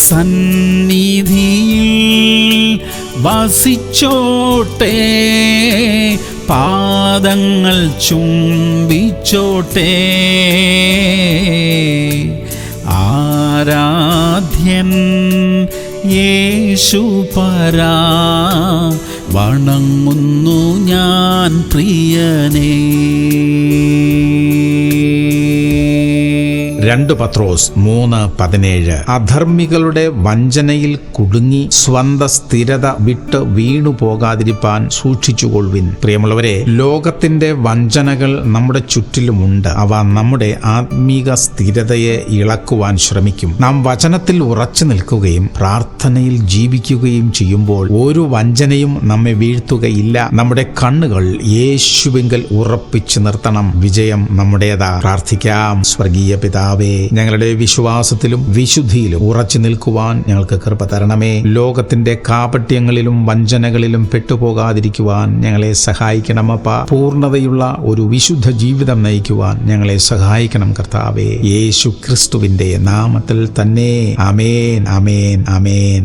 സന്നിധിയിൽ വസിച്ചോട്ടെ, പാദങ്ങൾ ചുംബിച്ചോട്ടെ. ആരാധ്യൻ യേശുപരാ, വണങ്ങുന്നു ഞാൻ പ്രിയനേ. 2 പത്രോസ് 3:17. അധർമ്മികളുടെ വഞ്ചനയിൽ കുടുങ്ങി സ്വന്ത സ്ഥിരത വിട്ട് വീണു പോകാതിരിപ്പാൻ സൂക്ഷിച്ചുകൊള്ളുവിൻ. പ്രിയമുള്ളവരെ, ലോകത്തിന്റെ വഞ്ചനകൾ നമ്മുടെ ചുറ്റിലുമുണ്ട്. അവ നമ്മുടെ ആത്മീക സ്ഥിരതയെ ഇളക്കുവാൻ ശ്രമിക്കും. നാം വചനത്തിൽ ഉറച്ചു നിൽക്കുകയും പ്രാർത്ഥനയിൽ ജീവിക്കുകയും ചെയ്യുമ്പോൾ ഒരു വഞ്ചനയും നമ്മെ വീഴ്ത്തുകയില്ല. നമ്മുടെ കണ്ണുകൾ യേശുവിങ്കൽ ഉറപ്പിച്ചു നിർത്തണം. വിജയം നമ്മുടേതാ. പ്രാർത്ഥിക്കാം. സ്വർഗീയ പിതാവേ, ഞങ്ങളുടെ വിശ്വാസത്തിലും വിശുദ്ധിയിലും ഉറച്ചു നിൽക്കുവാൻ ഞങ്ങൾക്ക് കൃപ തരണമേ. ലോകത്തിന്റെ കാപട്യങ്ങളിലും വഞ്ചനകളിലും പെട്ടുപോകാതിരിക്കുവാൻ ഞങ്ങളെ സഹായിക്കണമപ്പ. പൂർണ്ണതയുള്ള ഒരു വിശുദ്ധ ജീവിതം നയിക്കുവാൻ ഞങ്ങളെ സഹായിക്കണം കർത്താവേ. യേശു ക്രിസ്തുവിന്റെ നാമത്തിൽ തന്നെ. ആമേൻ, ആമേൻ, ആമേൻ.